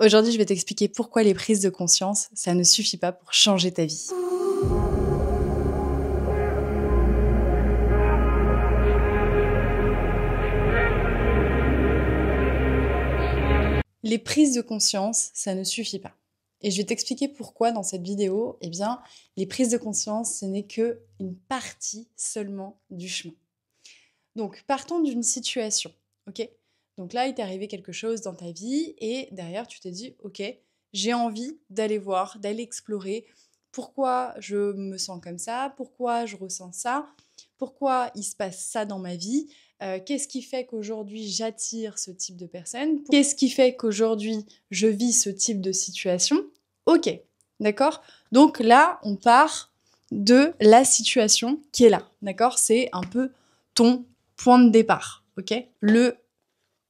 Aujourd'hui, je vais t'expliquer pourquoi les prises de conscience, ça ne suffit pas pour changer ta vie. Les prises de conscience, ça ne suffit pas. Et je vais t'expliquer pourquoi dans cette vidéo. Eh bien, les prises de conscience, ce n'est qu'une partie seulement du chemin. Donc, partons d'une situation, ok ? Donc là, il t'est arrivé quelque chose dans ta vie et derrière, tu t'es dit, ok, j'ai envie d'aller voir, d'aller explorer pourquoi je me sens comme ça, pourquoi je ressens ça, pourquoi il se passe ça dans ma vie, qu'est-ce qui fait qu'aujourd'hui j'attire ce type de personne, qu'est-ce qui fait qu'aujourd'hui je vis ce type de situation. Ok, d'accord ? Donc là, on part de la situation qui est là, d'accord ? C'est un peu ton point de départ, ok ? Le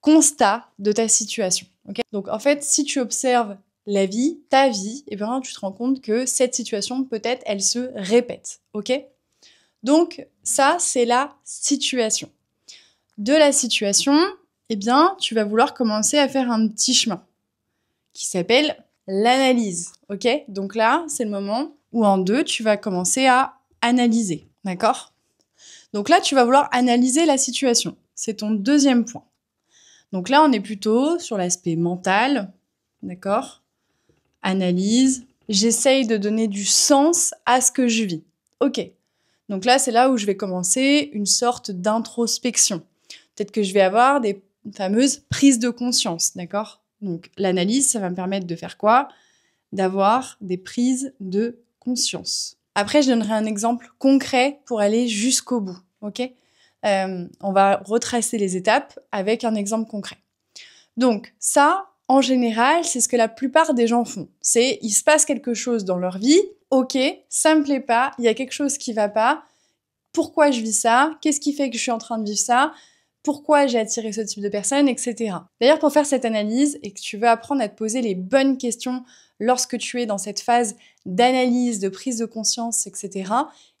constat de ta situation, ok ? Donc en fait, si tu observes la vie, ta vie, eh bien, tu te rends compte que cette situation, peut-être, elle se répète, ok ? Donc ça, c'est la situation. De la situation, eh bien, tu vas vouloir commencer à faire un petit chemin qui s'appelle l'analyse, ok ? Donc là, c'est le moment où en 2, tu vas commencer à analyser, d'accord ? Donc là, tu vas vouloir analyser la situation. C'est ton deuxième point. Donc là, on est plutôt sur l'aspect mental, d'accord ? Analyse. J'essaye de donner du sens à ce que je vis. Ok. Donc là, c'est là où je vais commencer une sorte d'introspection. Peut-être que je vais avoir des fameuses prises de conscience, d'accord ? Donc l'analyse, ça va me permettre de faire quoi ? D'avoir des prises de conscience. Après, je donnerai un exemple concret pour aller jusqu'au bout, ok ? On va retracer les étapes avec un exemple concret. Donc ça, en général, c'est ce que la plupart des gens font. C'est, il se passe quelque chose dans leur vie, ok, ça me plaît pas, il y a quelque chose qui va pas, pourquoi je vis ça, qu'est-ce qui fait que je suis en train de vivre ça, pourquoi j'ai attiré ce type de personne, etc. D'ailleurs, pour faire cette analyse et que tu veux apprendre à te poser les bonnes questions lorsque tu es dans cette phase d'analyse, de prise de conscience, etc.,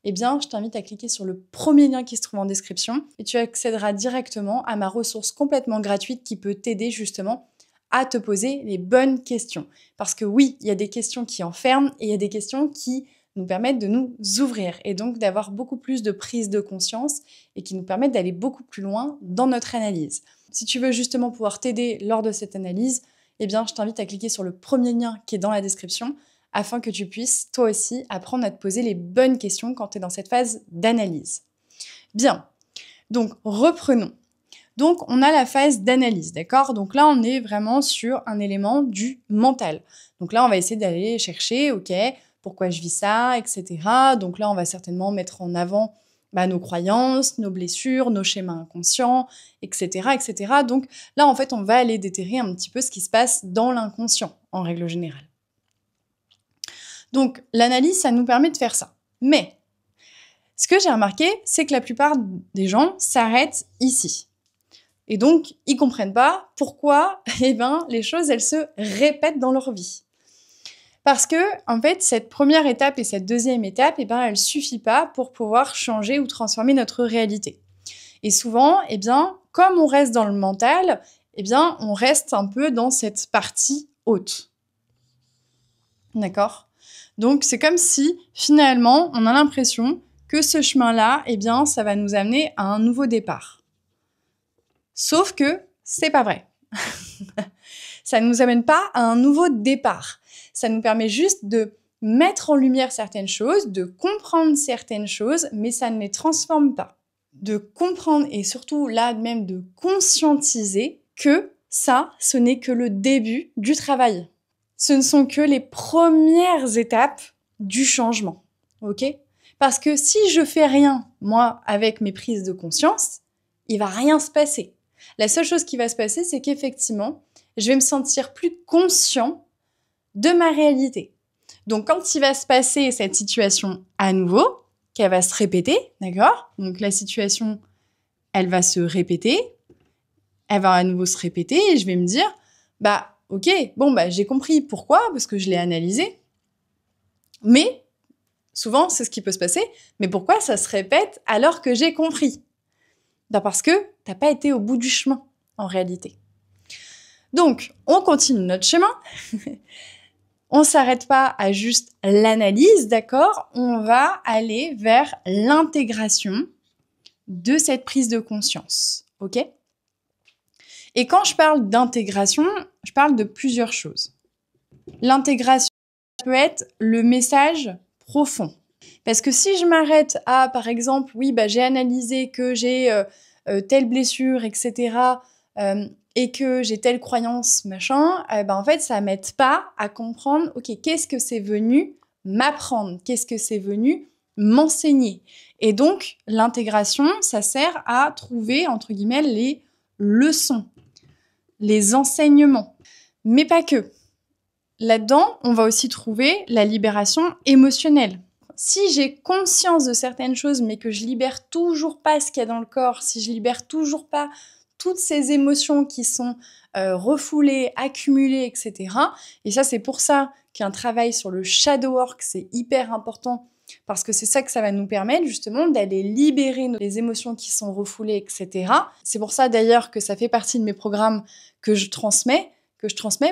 eh bien, je t'invite à cliquer sur le premier lien qui se trouve en description et tu accéderas directement à ma ressource complètement gratuite qui peut t'aider justement à te poser les bonnes questions. Parce que oui, il y a des questions qui enferment et il y a des questions qui nous permettent de nous ouvrir et donc d'avoir beaucoup plus de prise de conscience et qui nous permettent d'aller beaucoup plus loin dans notre analyse. Si tu veux justement pouvoir t'aider lors de cette analyse, eh bien, je t'invite à cliquer sur le premier lien qui est dans la description afin que tu puisses, toi aussi, apprendre à te poser les bonnes questions quand tu es dans cette phase d'analyse. Bien, donc reprenons. Donc, on a la phase d'analyse, d'accord ? Donc là, on est vraiment sur un élément du mental. Donc là, on va essayer d'aller chercher, ok, pourquoi je vis ça, etc. Donc là, on va certainement mettre en avant nos croyances, nos blessures, nos schémas inconscients, etc., etc. Donc là, en fait, on va aller déterrer un petit peu ce qui se passe dans l'inconscient, en règle générale. Donc, l'analyse, ça nous permet de faire ça. Mais, ce que j'ai remarqué, c'est que la plupart des gens s'arrêtent ici. Et donc, ils comprennent pas pourquoi, les choses, elles se répètent dans leur vie. Parce que, en fait, cette première étape et cette deuxième étape, elle suffit pas pour pouvoir changer ou transformer notre réalité. Et souvent, comme on reste dans le mental, on reste un peu dans cette partie haute. D'accord ? Donc, c'est comme si, finalement, on a l'impression que ce chemin-là, ça va nous amener à un nouveau départ. Sauf que c'est pas vrai. Ça ne nous amène pas à un nouveau départ. Ça nous permet juste de mettre en lumière certaines choses, de comprendre certaines choses, mais ça ne les transforme pas. De comprendre et surtout là même de conscientiser que ça, ce n'est que le début du travail. Ce ne sont que les premières étapes du changement, ok ? Parce que si je fais rien, moi, avec mes prises de conscience, il va rien se passer. La seule chose qui va se passer, c'est qu'effectivement, je vais me sentir plus conscient de ma réalité. Donc, quand il va se passer cette situation à nouveau, qu'elle va se répéter, d'accord ? Donc, la situation, elle va se répéter, elle va à nouveau se répéter et je vais me dire, ok, j'ai compris pourquoi, parce que je l'ai analysé. Mais, souvent, c'est ce qui peut se passer, mais pourquoi ça se répète alors que j'ai compris ? Parce que t'as pas été au bout du chemin, en réalité. Donc, on continue notre chemin. On ne s'arrête pas à juste l'analyse, d'accord? On va aller vers l'intégration de cette prise de conscience, ok? Et quand je parle d'intégration, je parle de plusieurs choses. L'intégration peut être le message profond. Parce que si je m'arrête à, par exemple, oui, j'ai analysé que j'ai telle blessure, etc., et que j'ai telle croyance, machin, en fait, ça m'aide pas à comprendre, ok, qu'est-ce que c'est venu m'apprendre? Qu'est-ce que c'est venu m'enseigner? Et donc, l'intégration, ça sert à trouver, entre guillemets, les leçons, les enseignements. Mais pas que. Là-dedans, on va aussi trouver la libération émotionnelle. Si j'ai conscience de certaines choses, mais que je libère toujours pas ce qu'il y a dans le corps, si je libère toujours pas toutes ces émotions qui sont refoulées, accumulées, etc. Et ça, c'est pour ça qu'un travail sur le shadow work, c'est hyper important, parce que c'est ça que ça va nous permettre justement d'aller libérer les émotions qui sont refoulées, etc. C'est pour ça d'ailleurs que ça fait partie de mes programmes que je transmets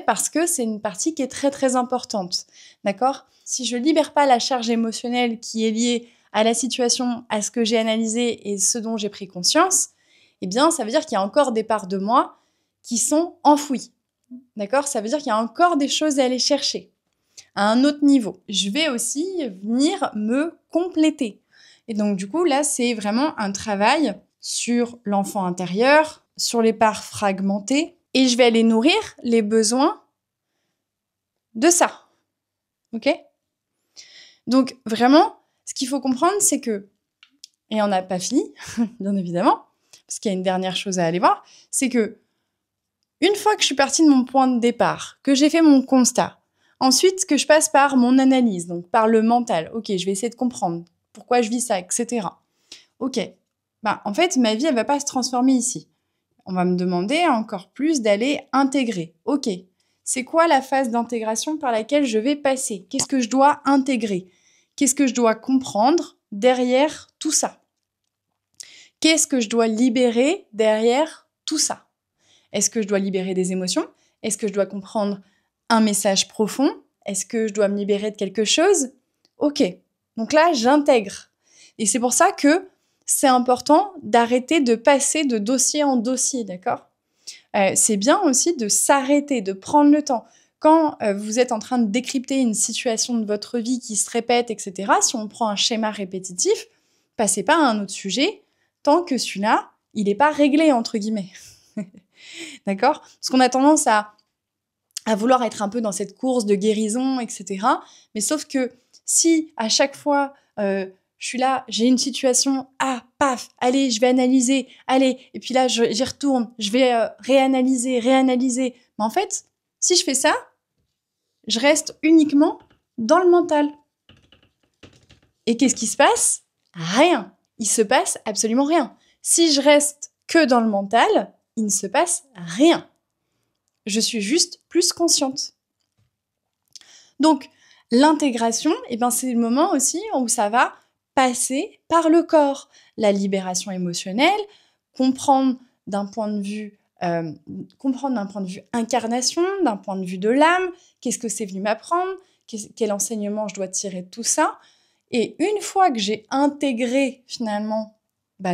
parce que c'est une partie qui est très très importante, d'accord? Si je libère pas la charge émotionnelle qui est liée à la situation, à ce que j'ai analysé et ce dont j'ai pris conscience, eh bien ça veut dire qu'il y a encore des parts de moi qui sont enfouies, d'accord? Ça veut dire qu'il y a encore des choses à aller chercher à un autre niveau. Je vais aussi venir me compléter. Et donc du coup là, c'est vraiment un travail sur l'enfant intérieur, sur les parts fragmentées, et je vais aller nourrir les besoins de ça. Ok? Donc, vraiment, ce qu'il faut comprendre, c'est que, et on n'a pas fini, bien évidemment, parce qu'il y a une dernière chose à aller voir, c'est que, une fois que je suis partie de mon point de départ, que j'ai fait mon constat, ensuite que je passe par mon analyse, donc par le mental, ok, je vais essayer de comprendre pourquoi je vis ça, etc. Ok, en fait, ma vie, elle va pas se transformer ici. On va me demander encore plus d'aller intégrer. Ok, c'est quoi la phase d'intégration par laquelle je vais passer? Qu'est-ce que je dois intégrer? Qu'est-ce que je dois comprendre derrière tout ça? Qu'est-ce que je dois libérer derrière tout ça? Est-ce que je dois libérer des émotions? Est-ce que je dois comprendre un message profond? Est-ce que je dois me libérer de quelque chose? Ok, donc là, j'intègre. Et c'est pour ça que c'est important d'arrêter de passer de dossier en dossier, d'accord? C'est bien aussi de s'arrêter, de prendre le temps. Quand vous êtes en train de décrypter une situation de votre vie qui se répète, etc., si on prend un schéma répétitif, passez pas à un autre sujet tant que celui-là, il n'est pas réglé, entre guillemets. D'accord? Parce qu'on a tendance à vouloir être un peu dans cette course de guérison, etc. Mais sauf que si à chaque fois, je suis là, j'ai une situation, paf, allez, je vais analyser, allez, et puis là, j'y retourne, je vais réanalyser. Mais en fait, si je fais ça, je reste uniquement dans le mental. Et qu'est-ce qui se passe? Rien. Il se passe absolument rien. Si je reste que dans le mental, il ne se passe rien. Je suis juste plus consciente. Donc, l'intégration, c'est le moment aussi où ça va passer par le corps. La libération émotionnelle, comprendre d'un point de vue incarnation, d'un point de vue de l'âme, qu'est-ce que c'est venu m'apprendre, quel enseignement je dois tirer de tout ça. Et une fois que j'ai intégré finalement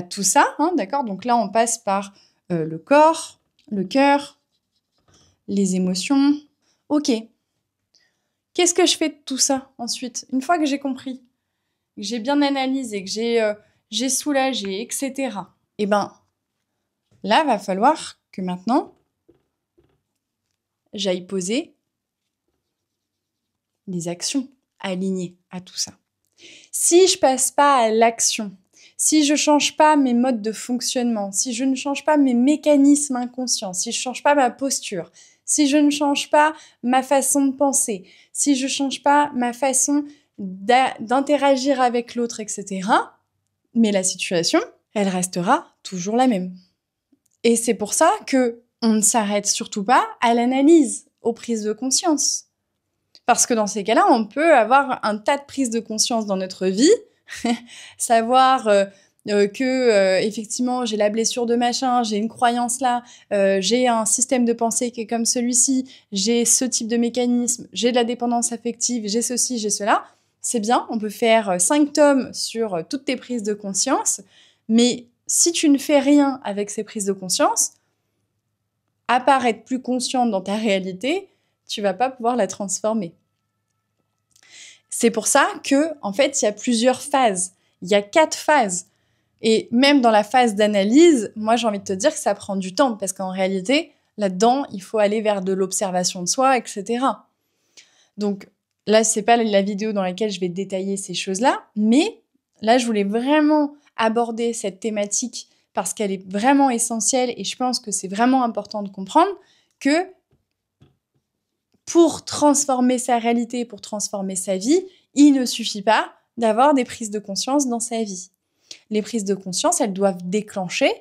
tout ça, d'accord, donc là on passe par le corps, le cœur, les émotions. Ok. Qu'est-ce que je fais de tout ça ensuite? Une fois que j'ai compris, que j'ai bien analysé, que j'ai soulagé, etc. Là, va falloir que maintenant, j'aille poser des actions alignées à tout ça. Si je passe pas à l'action, si je change pas mes modes de fonctionnement, si je ne change pas mes mécanismes inconscients, si je change pas ma posture, si je ne change pas ma façon de penser, si je change pas ma façon d'interagir avec l'autre, etc., mais la situation, elle restera toujours la même. Et c'est pour ça que on ne s'arrête surtout pas à l'analyse, aux prises de conscience. Parce que dans ces cas-là, on peut avoir un tas de prises de conscience dans notre vie, savoir effectivement j'ai la blessure de machin, j'ai une croyance là, j'ai un système de pensée qui est comme celui-ci, j'ai ce type de mécanisme, j'ai de la dépendance affective, j'ai ceci, j'ai cela, c'est bien, on peut faire 5 tomes sur toutes tes prises de conscience, mais si tu ne fais rien avec ces prises de conscience, à part être plus consciente dans ta réalité, tu vas pas pouvoir la transformer. C'est pour ça que, en fait, il y a plusieurs phases. Il y a 4 phases. Et même dans la phase d'analyse, moi, j'ai envie de te dire que ça prend du temps parce qu'en réalité, là-dedans, il faut aller vers de l'observation de soi, etc. Donc là, c'est pas la vidéo dans laquelle je vais détailler ces choses-là, mais là, je voulais vraiment aborder cette thématique parce qu'elle est vraiment essentielle et je pense que c'est vraiment important de comprendre que pour transformer sa réalité, pour transformer sa vie, il ne suffit pas d'avoir des prises de conscience dans sa vie. Les prises de conscience, elles doivent déclencher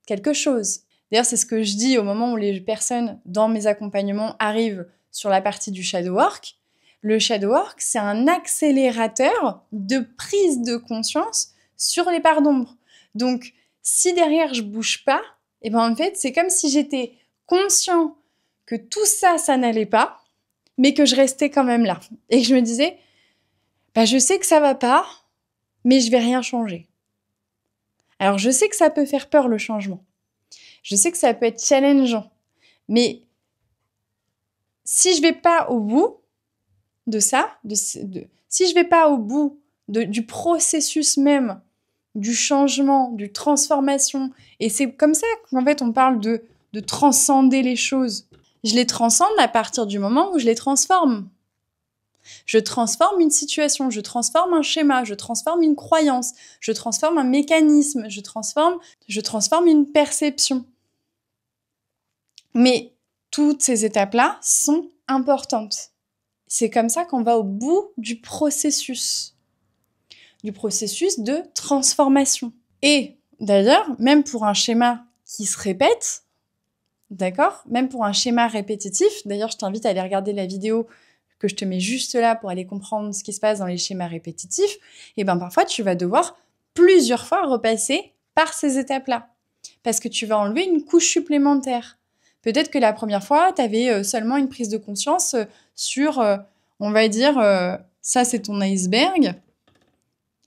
quelque chose. D'ailleurs, c'est ce que je dis au moment où les personnes dans mes accompagnements arrivent sur la partie du shadow work. Le shadow work, c'est un accélérateur de prise de conscience sur les parts d'ombre. Donc, si derrière je bouge pas, et ben en fait, c'est comme si j'étais conscient que tout ça, ça n'allait pas, mais que je restais quand même là. Et que je me disais, bah, je sais que ça va pas, mais je vais rien changer. Alors, je sais que ça peut faire peur, le changement. Je sais que ça peut être challengeant. Mais si je vais pas au bout de ça, si je vais pas au bout du processus même, du changement, du transformation, et c'est comme ça qu'en fait, on parle de transcender les choses. Je les transcende à partir du moment où je les transforme. Je transforme une situation, je transforme un schéma, je transforme une croyance, je transforme un mécanisme, je transforme une perception. Mais toutes ces étapes-là sont importantes. C'est comme ça qu'on va au bout du processus de transformation. Et d'ailleurs, même pour un schéma qui se répète, d'accord ? Même pour un schéma répétitif, d'ailleurs, je t'invite à aller regarder la vidéo que je te mets juste là pour aller comprendre ce qui se passe dans les schémas répétitifs, et ben parfois tu vas devoir plusieurs fois repasser par ces étapes-là. Parce que tu vas enlever une couche supplémentaire. Peut-être que la première fois, tu avais seulement une prise de conscience sur, on va dire, ça c'est ton iceberg.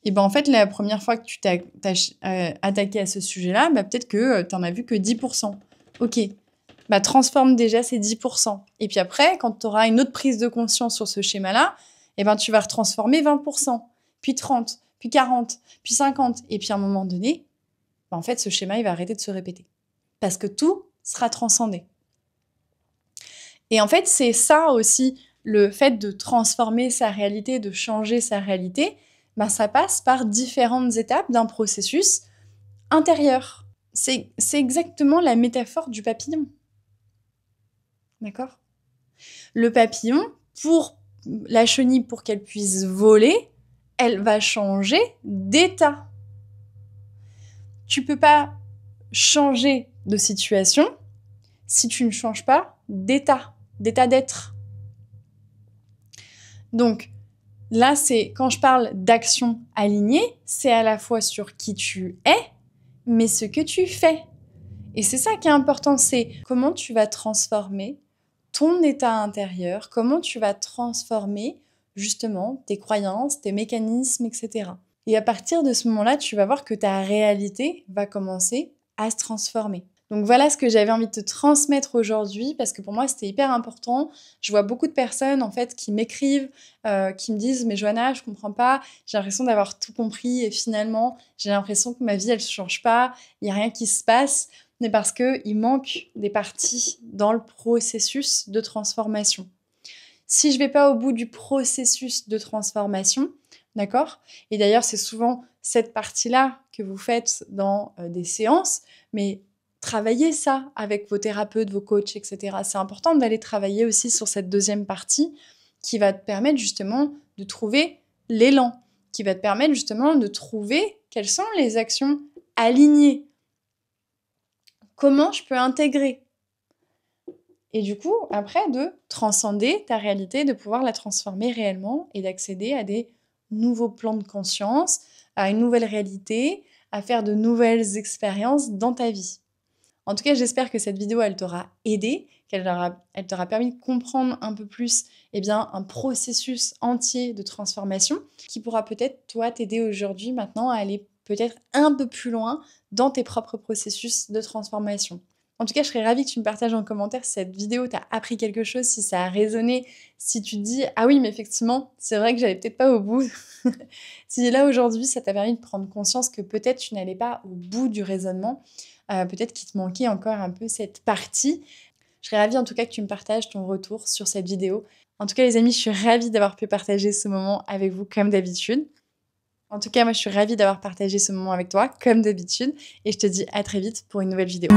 Et ben en fait, la première fois que tu t'as attaqué à ce sujet-là, bah, peut-être que tu n'en as vu que 10%. Ok. Bah, transforme déjà ces 10%. Et puis après, quand tu auras une autre prise de conscience sur ce schéma-là, eh ben, tu vas retransformer 20%, puis 30%, puis 40%, puis 50%. Et puis à un moment donné, bah, en fait, ce schéma, il va arrêter de se répéter. Parce que tout sera transcendé. Et en fait, c'est ça aussi, le fait de transformer sa réalité, de changer sa réalité, ben, ça passe par différentes étapes d'un processus intérieur. C'est exactement la métaphore du papillon. D'accord ? Le papillon, pour la chenille, pour qu'elle puisse voler, elle va changer d'état. Tu peux pas changer de situation si tu ne changes pas d'état d'être. Donc, là, c'est quand je parle d'action alignée, c'est à la fois sur qui tu es, mais ce que tu fais. Et c'est ça qui est important, c'est comment tu vas transformer ton état intérieur, comment tu vas transformer justement tes croyances, tes mécanismes, etc. Et à partir de ce moment-là, tu vas voir que ta réalité va commencer à se transformer. Donc voilà ce que j'avais envie de te transmettre aujourd'hui parce que pour moi c'était hyper important. Je vois beaucoup de personnes en fait qui m'écrivent, qui me disent mais Johanna, je comprends pas, j'ai l'impression d'avoir tout compris et finalement j'ai l'impression que ma vie elle se change pas, il y a rien qui se passe, mais parce que il manque des parties dans le processus de transformation. Si je vais pas au bout du processus de transformation, d'accord ? Et d'ailleurs c'est souvent cette partie-là que vous faites dans des séances, mais travaillez ça avec vos thérapeutes, vos coachs, etc. C'est important d'aller travailler aussi sur cette deuxième partie qui va te permettre justement de trouver l'élan, qui va te permettre justement de trouver quelles sont les actions alignées. Comment je peux intégrer ? Et du coup, après, de transcender ta réalité, de pouvoir la transformer réellement et d'accéder à des nouveaux plans de conscience, à une nouvelle réalité, à faire de nouvelles expériences dans ta vie. En tout cas, j'espère que cette vidéo, elle t'aura aidé, elle t'aura permis de comprendre un peu plus un processus entier de transformation qui pourra peut-être, toi, t'aider aujourd'hui, maintenant, à aller peut-être un peu plus loin dans tes propres processus de transformation. En tout cas, je serais ravie que tu me partages en commentaire si cette vidéo t'a appris quelque chose, si ça a résonné, si tu te dis « Ah oui, mais effectivement, c'est vrai que j'allais peut-être pas au bout. » Si là, aujourd'hui, ça t'a permis de prendre conscience que peut-être tu n'allais pas au bout du raisonnement, peut-être qu'il te manquait encore un peu cette partie. Je serais ravie en tout cas que tu me partages ton retour sur cette vidéo. En tout cas, les amis, je suis ravie d'avoir pu partager ce moment avec vous comme d'habitude. En tout cas, moi, je suis ravie d'avoir partagé ce moment avec toi comme d'habitude. Et je te dis à très vite pour une nouvelle vidéo.